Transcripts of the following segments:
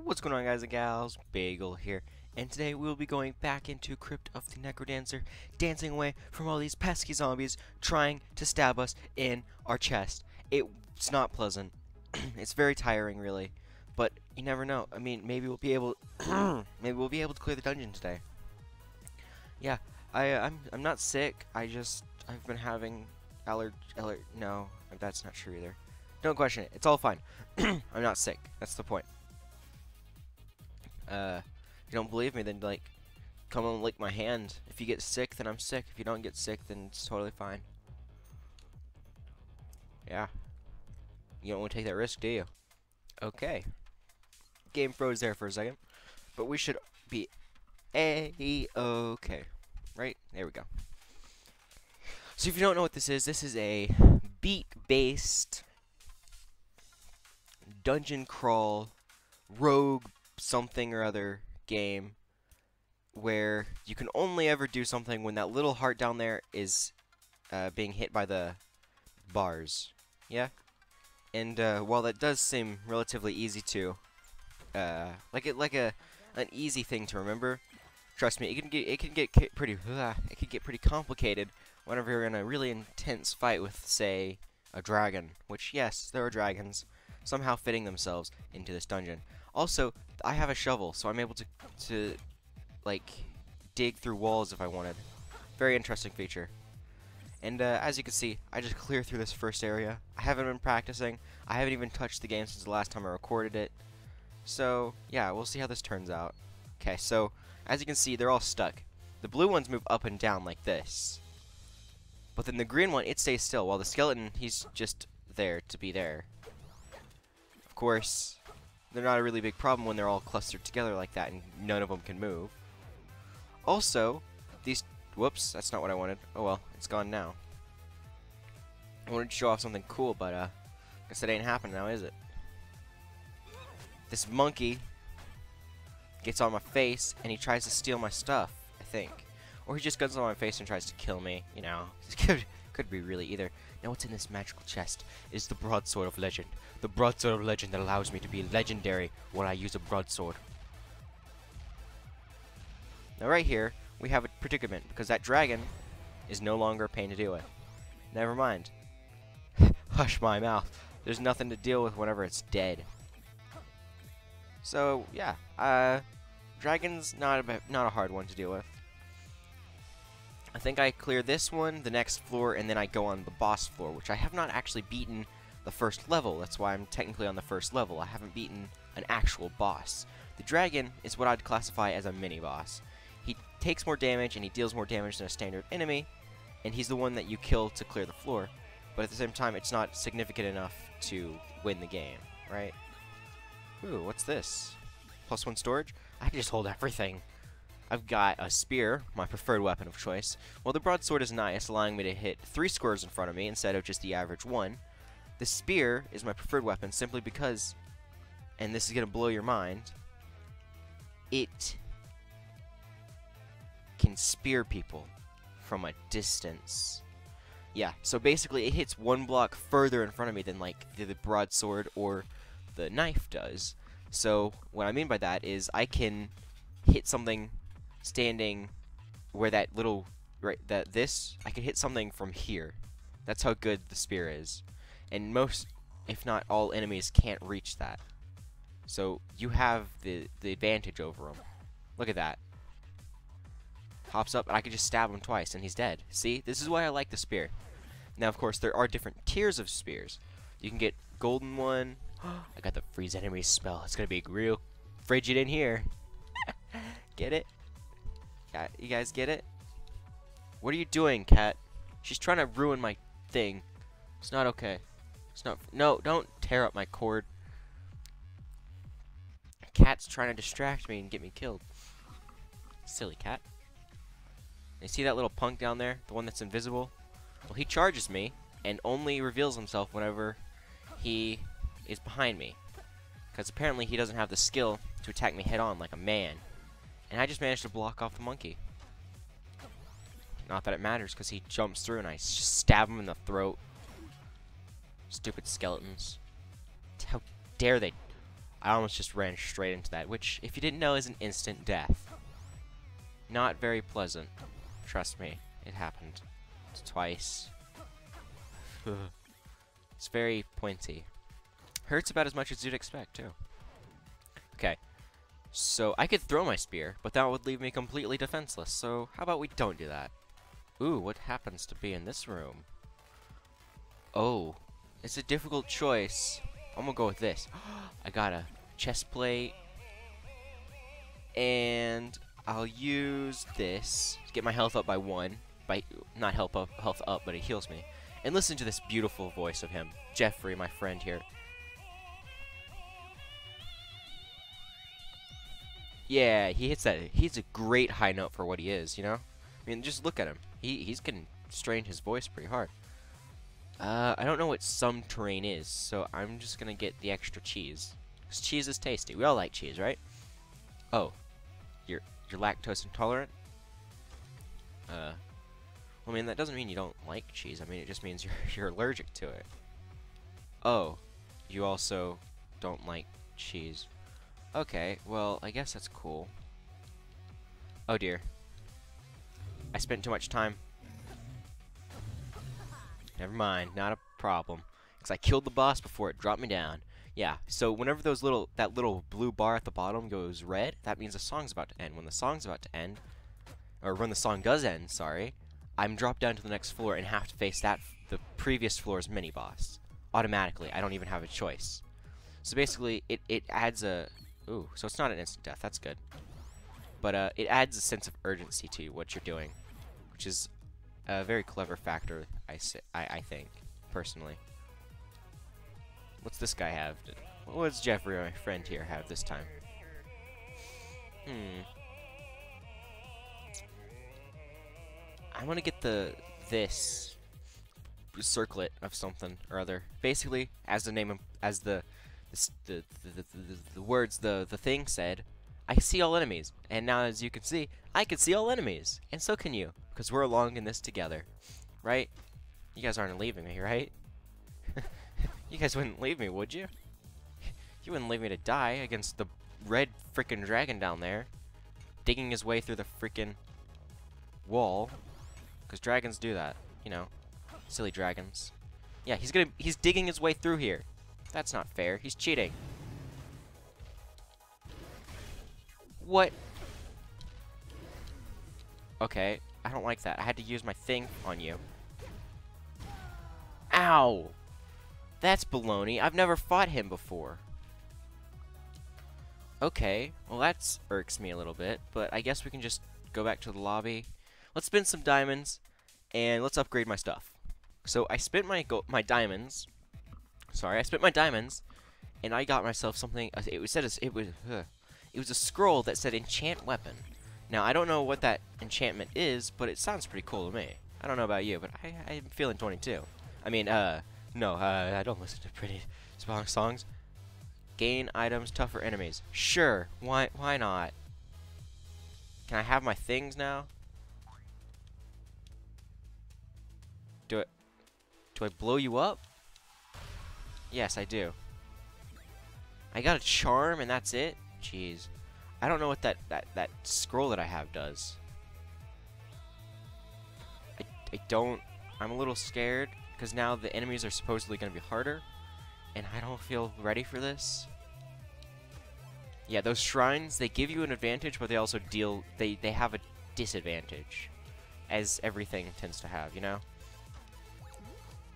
What's going on, guys and gals? Bagel here, and today we will be going back into Crypt of the NecroDancer, dancing away from all these pesky zombies trying to stab us in our chest. It's not pleasant. It's very tiring, really, but you never know. I mean, maybe we'll be able, maybe we'll be able to clear the dungeon today. Yeah, I'm not sick. I've been having no, that's not true either. Don't question it. It's all fine. I'm not sick. That's the point. If you don't believe me, then like, come and lick my hand. If you get sick, then I'm sick. If you don't get sick, then it's totally fine. Yeah. You don't want to take that risk, do you? Okay. Game froze there for a second, but we should be a-okay. Right? There we go. So if you don't know what this is a beat-based dungeon crawl rogue something or other game where you can only ever do something when that little heart down there is being hit by the bars. Yeah? And while that does seem relatively easy to an easy thing to remember, trust me, it can get pretty complicated whenever you're in a really intense fight with, say, a dragon, which, yes, there are dragons somehow fitting themselves into this dungeon. Also, I have a shovel, so I'm able to like, dig through walls if I wanted. Very interesting feature. And as you can see, I just clear through this first area. I haven't been practicing. I haven't even touched the game since the last time I recorded it. So, yeah, we'll see how this turns out. Okay, so, as you can see, they're all stuck. The blue ones move up and down like this. But then the green one, it stays still, while the skeleton, he's just there to be there. Of course, they're not a really big problem when they're all clustered together like that and none of them can move. Also, these... Whoops, that's not what I wanted. Oh well, it's gone now. I wanted to show off something cool, but I guess it ain't happening now, is it? This monkey gets on my face and he tries to steal my stuff, I think. Or he just gets on my face and tries to kill me, you know. Could be really either. Now what's in this magical chest is the broadsword of legend. The broadsword of legend that allows me to be legendary when I use a broadsword. Now right here, we have a predicament, because that dragon is no longer a pain to deal with. Never mind. Hush my mouth. There's nothing to deal with whenever it's dead. So, yeah. Dragon's not a hard one to deal with. I think I clear this one, the next floor, and then I go on the boss floor, which I have not actually beaten the first level. That's why I'm technically on the first level. I haven't beaten an actual boss. The dragon is what I'd classify as a mini-boss. He takes more damage, and he deals more damage than a standard enemy, and he's the one that you kill to clear the floor. But at the same time, it's not significant enough to win the game, right? Ooh, what's this? +1 storage? I can just hold everything. I've got a spear, my preferred weapon of choice. Well, the broadsword is nice, allowing me to hit 3 squares in front of me instead of just the average 1. The spear is my preferred weapon simply because, and this is going to blow your mind, it can spear people from a distance. Yeah, so basically it hits 1 block further in front of me than like the broadsword or the knife does. So what I mean by that is I can hit something standing where that little I can hit something from here. That's how good the spear is. And most, if not all, enemies can't reach that. So you have the advantage over them. Look at that. Hops up, and I can just stab him twice, and he's dead. See? This is why I like the spear. Now, of course, there are different tiers of spears. You can get golden one. I got the freeze enemy spell. It's gonna be real frigid in here. Get it? You guys get it? What are you doing, cat? She's trying to ruin my thing. It's not okay. It's not. No, don't tear up my cord. Cat's trying to distract me and get me killed. Silly cat. You see that little punk down there? The one that's invisible? Well, he charges me and only reveals himself whenever he is behind me. Because apparently he doesn't have the skill to attack me head on like a man. And I just managed to block off the monkey. Not that it matters, because he jumps through and I just stab him in the throat. Stupid skeletons. How dare they? I almost just ran straight into that, which, if you didn't know, is an instant death. Not very pleasant. Trust me, it happened. Twice. It's very pointy. Hurts about as much as you'd expect, too. Okay. So, I could throw my spear, but that would leave me completely defenseless, so how about we don't do that? Ooh, what happens to be in this room? Oh, it's a difficult choice. I'm gonna go with this. I got a chest plate, and I'll use this to get my health up by 1. Not health up, but it heals me. And listen to this beautiful voice of him, Jeffrey, my friend here. Yeah, he hits that. He's a great high note for what he is, you know? I mean, just look at him. He's gonna strain his voice pretty hard. I don't know what some terrain is, so I'm just gonna get the extra cheese. 'Cause cheese is tasty. We all like cheese, right? Oh, you're lactose intolerant? I mean, that doesn't mean you don't like cheese. I mean, it just means you're allergic to it. Oh, you also don't like cheese. Okay, well, I guess that's cool. Oh dear. I spent too much time. Never mind, not a problem. Because I killed the boss before it dropped me down. Yeah, so whenever that little blue bar at the bottom goes red, that means the song's about to end. When the song's about to end, or when the song does end, sorry, I'm dropped down to the next floor and have to face the previous floor's mini-boss. Automatically, I don't even have a choice. So basically, it adds a... Ooh, so it's not an instant death, that's good. But it adds a sense of urgency to what you're doing, which is a very clever factor, I think, personally. What's this guy have? What does Jeffrey, my friend here, have this time? I want to get this circlet of something or other. Basically, as the name, as the words, the thing said, I see all enemies. And now, as you can see, I can see all enemies. And so can you, because we're along in this together. Right? You guys aren't leaving me, right? You guys wouldn't leave me, would you? You wouldn't leave me to die against the red frickin' dragon down there, digging his way through the frickin' wall. Because dragons do that, you know. Silly dragons. Yeah, he's digging his way through here. That's not fair. He's cheating. What? Okay, I don't like that. I had to use my thing on you. Ow! That's baloney. I've never fought him before. Okay, well that irks me a little bit, but I guess we can just go back to the lobby. Let's spend some diamonds, and let's upgrade my stuff. So I spent my diamonds. Sorry, I spent my diamonds, and I got myself something. It was a scroll that said enchant weapon. Now I don't know what that enchantment is, but it sounds pretty cool to me. I don't know about you, but I'm feeling 22. I mean, no, I don't listen to pretty songs. Gain items, tougher enemies. Sure, why not? Can I have my things now? Do I blow you up? Yes, I do. I got a charm and that's it? Jeez. I don't know what that scroll that I have does. I don't... I'm a little scared, because now the enemies are supposedly going to be harder, and I don't feel ready for this. Yeah, those shrines, they give you an advantage, but they also deal... They have a disadvantage, as everything tends to have, you know?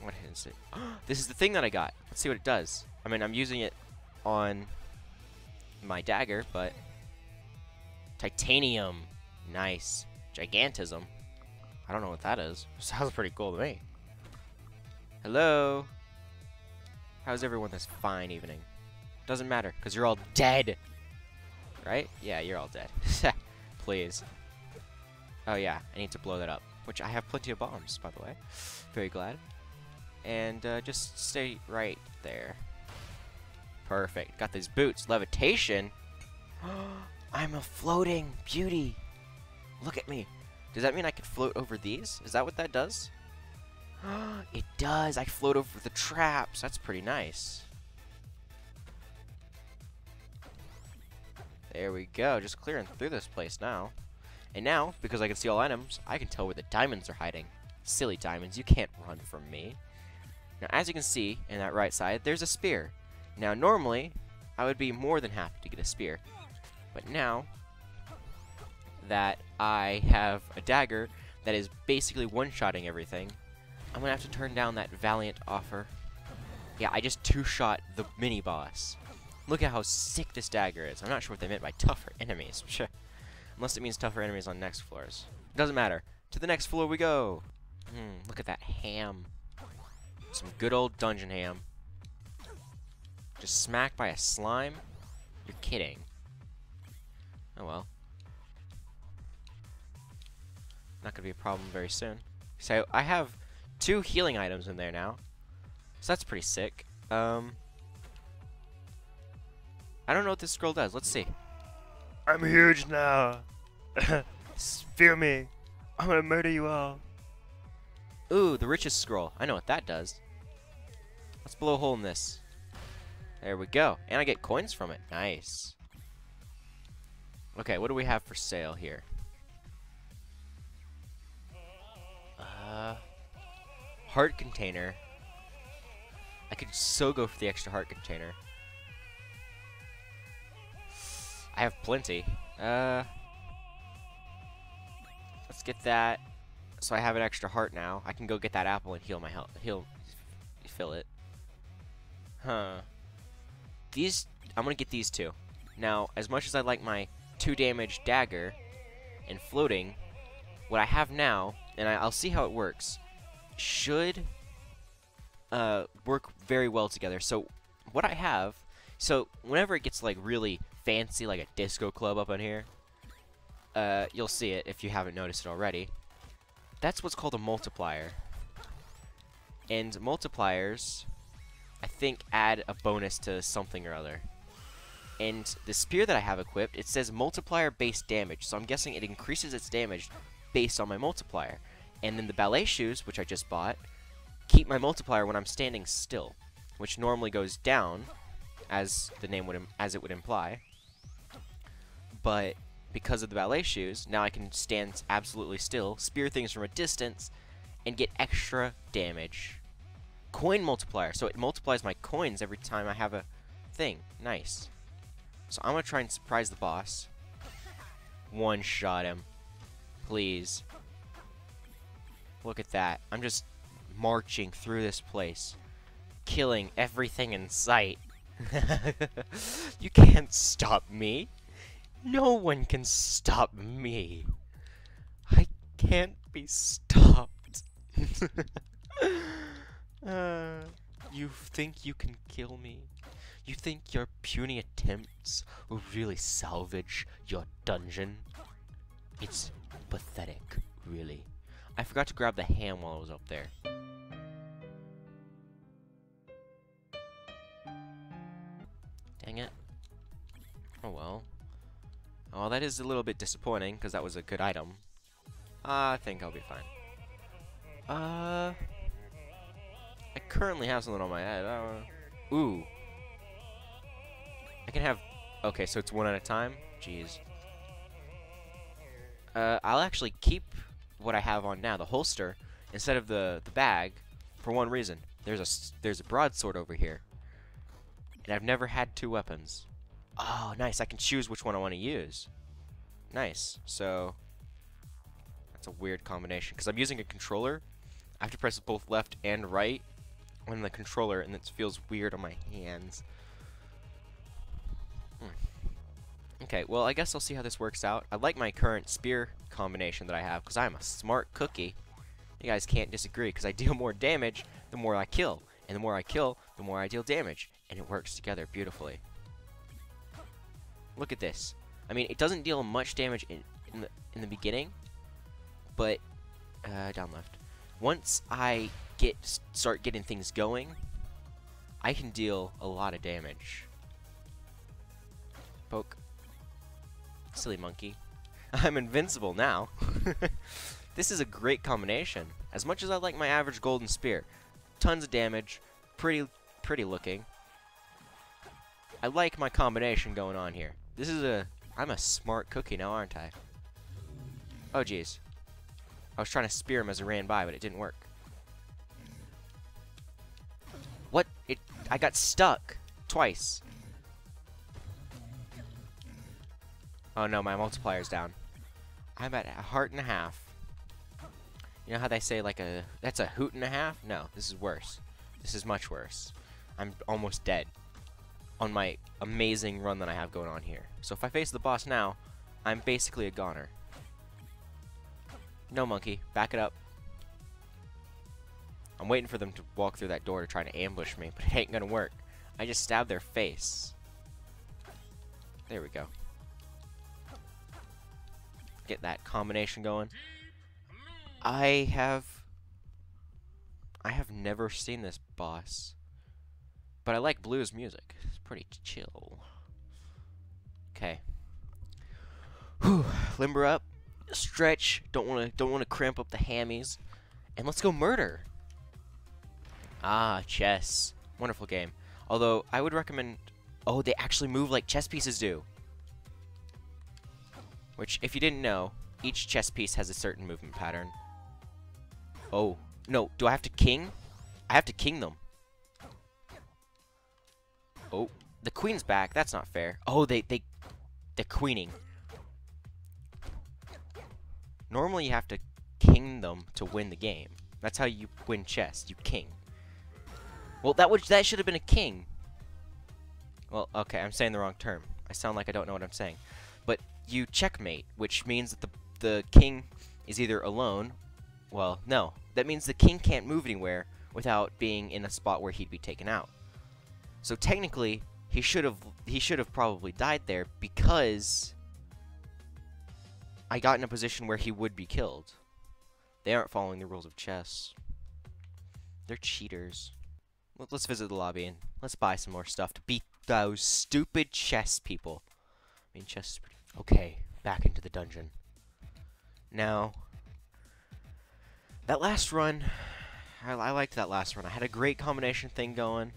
What is it? This is the thing that I got. Let's see what it does. I mean, I'm using it on my dagger, but... Titanium. Nice. Gigantism. I don't know what that is. Sounds pretty cool to me. Hello? How's everyone this fine evening? Doesn't matter, because you're all dead. Right? Yeah, you're all dead. Please. Oh yeah, I need to blow that up. Which I have plenty of bombs, by the way. Very glad. And just stay right there. Perfect. Got these boots. Levitation. I'm a floating beauty. Look at me. Does that mean I can float over these? Is that what that does? It does. I float over the traps. That's pretty nice. There we go, just clearing through this place now. And now, because I can see all items, I can tell where the diamonds are hiding. Silly diamonds, you can't run from me. Now, as you can see, in that right side, there's a spear. Now, normally, I would be more than happy to get a spear. But now that I have a dagger that is basically one-shotting everything, I'm gonna have to turn down that valiant offer. Yeah, I just two-shot the mini-boss. Look at how sick this dagger is. I'm not sure what they meant by tougher enemies. Unless it means tougher enemies on next floors. Doesn't matter. To the next floor we go. Look at that ham. Some good old dungeon ham. Just smacked by a slime? You're kidding. Oh well. Not gonna be a problem very soon. So I have 2 healing items in there now. So that's pretty sick. I don't know what this scroll does. Let's see. I'm huge now. Fear me. I'm gonna murder you all. Ooh, the richest scroll. I know what that does. Let's blow a hole in this. There we go. And I get coins from it. Nice. Okay, what do we have for sale here? Heart container. I could so go for the extra heart container. I have plenty. Let's get that. So I have an extra heart now. I can go get that apple and heal my health. Fill it. Huh. These, I'm gonna get these 2. Now, as much as I like my 2 damage dagger and floating, what I have now, and I'll see how it works, should work very well together. So what I have, so whenever it gets like really fancy, like a disco club up in here, you'll see it if you haven't noticed it already. That's what's called a multiplier. And multipliers, I think, add a bonus to something or other. And the spear that I have equipped, it says multiplier based damage, so I'm guessing it increases its damage based on my multiplier. And then the ballet shoes, which I just bought, keep my multiplier when I'm standing still, which normally goes down, as the name would it would imply. But because of the ballet shoes, now I can stand absolutely still, spear things from a distance, and get extra damage. Coin multiplier, so it multiplies my coins every time I have a thing. Nice. So I'm gonna try and surprise the boss. One-shot him. Please. Look at that. I'm just marching through this place, killing everything in sight. You can't stop me. No one can stop me. I can't be stopped. You think you can kill me? You think your puny attempts will really salvage your dungeon? It's pathetic, really. I forgot to grab the ham while I was up there. Dang it. Oh well. Oh, that is a little bit disappointing, because that was a good item. I think I'll be fine. I currently have something on my head. Ooh. I can have... Okay, so it's one at a time? Jeez. I'll actually keep what I have on now, the holster, instead of the bag, for one reason. There's a broadsword over here. And I've never had 2 weapons. Oh, nice. I can choose which one I want to use. Nice. So, that's a weird combination. Because I'm using a controller. I have to press both left and right on the controller, and it feels weird on my hands. Okay, well, I guess I'll see how this works out. I like my current spear combination that I have, because I'm a smart cookie. You guys can't disagree, because I deal more damage the more I kill. And the more I kill, the more I deal damage. And it works together beautifully. Look at this. I mean, it doesn't deal much damage in the beginning, but down left. Once I start getting things going, I can deal a lot of damage. Poke. Silly monkey. I'm invincible now. This is a great combination. As much as I like my average golden spear, tons of damage, pretty looking. I like my combination going on here. This is a I'm a smart cookie now, aren't I? Oh, jeez. I was trying to spear him as I ran by, but it didn't work. What? I got stuck. Twice. Oh no, my multiplier's down. I'm at a heart and a half. You know how they say like that's a hoot and a half? No, this is worse. This is much worse. I'm almost dead on my amazing run that I have going on here. So if I face the boss now, I'm basically a goner. No, monkey. Back it up. I'm waiting for them to walk through that door to try to ambush me, but it ain't gonna work. I just stabbed their face. There we go. Get that combination going. I have never seen this boss, but I like blues music. It's pretty chill. Okay. Whew. Limber up, stretch. Don't wanna cramp up the hammies, and let's go murder. Ah, chess. Wonderful game. Although I would recommend. Oh, they actually move like chess pieces do. Which, if you didn't know, each chess piece has a certain movement pattern. Oh, no, do I have to king? I have to king them. Oh, the queen's back. That's not fair. Oh, they're queening. Normally you have to king them to win the game. That's how you win chess. You king. Well, that should have been a king. Well, okay, I'm saying the wrong term. I sound like I don't know what I'm saying. But you checkmate, which means that the king is either alone. Well, no. That means the king can't move anywhere without being in a spot where he'd be taken out. So technically, he should have probably died there because I got in a position where he would be killed. They aren't following the rules of chess. They're cheaters. Let's visit the lobby and let's buy some more stuff to beat those stupid chess people. I mean, chess is pretty... Okay, back into the dungeon. Now, that last run, I liked that last run. I had a great combination thing going.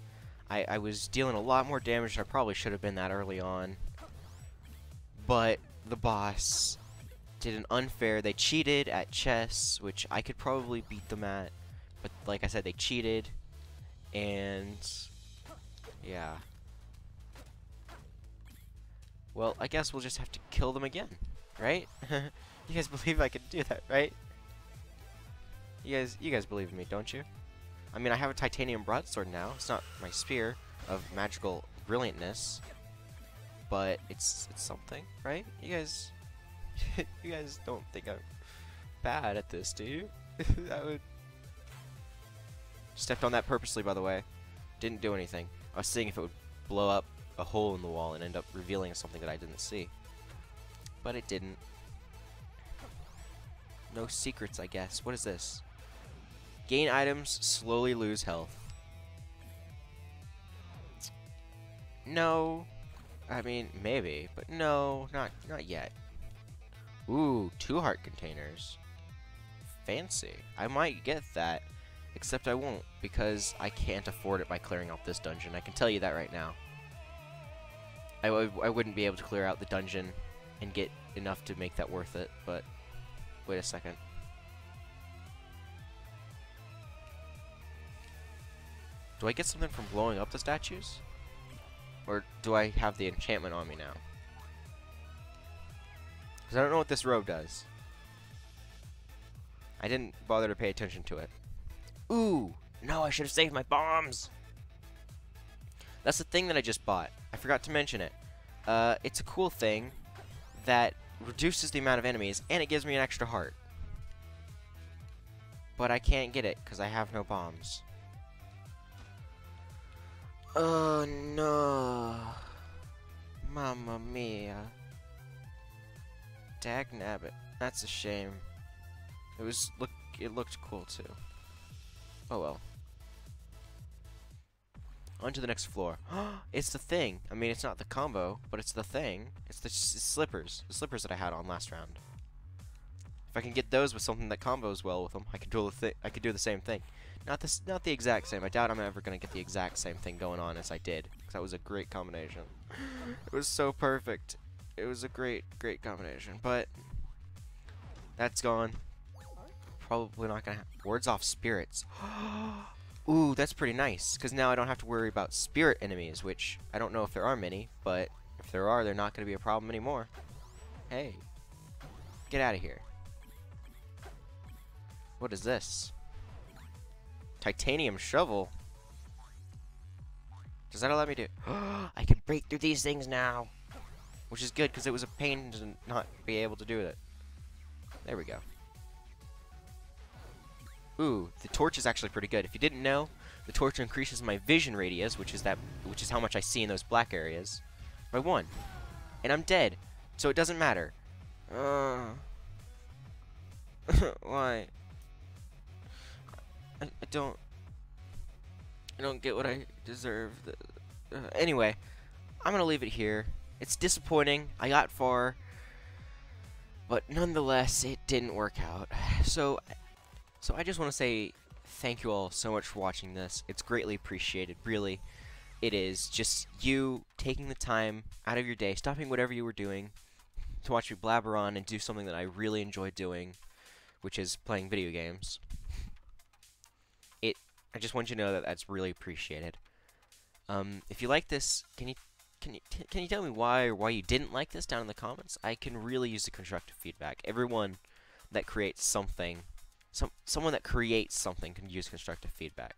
I was dealing a lot more damage than I probably should have been that early on. But the boss did an unfair. They cheated at chess, which I could probably beat them at. But like I said, they cheated. And yeah. Well, I guess we'll just have to kill them again, right? You guys believe I can do that, right? You guys believe in me, don't you? I mean, I have a titanium broadsword now. It's not my spear of magical brilliantness, but it's something, right? You guys you guys don't think I'm bad at this, do you? That would... Stepped on that purposely, by the way. Didn't do anything. I was seeing if it would blow up a hole in the wall and end up revealing something that I didn't see. But it didn't. No secrets, I guess. What is this? Gain items, slowly lose health. No. I mean, maybe, but no, not yet. Ooh, 2 heart containers. Fancy. I might get that. Except I won't, because I can't afford it by clearing out this dungeon. I can tell you that right now. I wouldn't be able to clear out the dungeon and get enough to make that worth it, but... Wait a second. Do I get something from blowing up the statues? Or do I have the enchantment on me now? Because I don't know what this robe does. I didn't bother to pay attention to it. Ooh! No, I should have saved my bombs! That's the thing that I just bought. I forgot to mention it. It's a cool thing that reduces the amount of enemies, and it gives me an extra heart. But I can't get it, because I have no bombs. Oh no. Mamma mia. Dagnabbit. That's a shame. It looked cool too. Oh well. On to the next floor. It's the thing. I mean, it's not the combo, but it's the thing. It's the slippers. The slippers that I had on last round. If I can get those with something that combos well with them, I could do the same thing. Not the exact same. I doubt I'm ever gonna get the exact same thing going on as I did, because that was a great combination. It was so perfect. It was a great combination, but that's gone. Probably not gonna wards off spirits. Ooh, that's pretty nice, because now I don't have to worry about spirit enemies, which I don't know if there are many, but if there are, they're not gonna be a problem anymore. Hey, get out of here. What is this? Titanium shovel. Does that allow me to... I can break through these things now. Which is good, because it was a pain to not be able to do it. There we go. Ooh, the torch is actually pretty good. If you didn't know, the torch increases my vision radius, which is how much I see in those black areas, by 1. And I'm dead, so it doesn't matter. Why? I don't get what I deserve. Anyway, I'm gonna leave it here. It's disappointing. I got far, but nonetheless, it didn't work out. So I just want to say thank you all so much for watching this. It's greatly appreciated, really. It is just you taking the time out of your day, stopping whatever you were doing, to watch me blabber on and do something that I really enjoy doing, which is playing video games. I just want you to know that that's really appreciated. If you like this, can you tell me why you didn't like this down in the comments? I can really use the constructive feedback. Everyone that creates something, someone that creates something can use constructive feedback.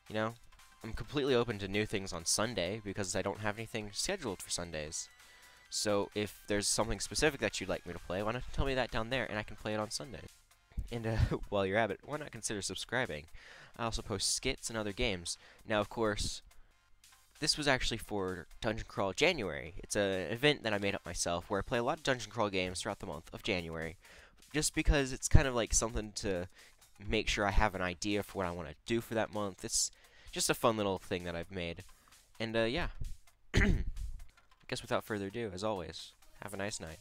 You know, I'm completely open to new things on Sunday because I don't have anything scheduled for Sundays. So if there's something specific that you'd like me to play, why not tell me that down there and I can play it on Sunday? And while you're at it, why not consider subscribing? I also post skits and other games. Now, of course, this was actually for Dungeon Crawl January. It's an event that I made up myself where I play a lot of Dungeon Crawl games throughout the month of January. Just because it's kind of like something to make sure I have an idea for what I want to do for that month. It's just a fun little thing that I've made. And, yeah. I guess without further ado, as always, have a nice night.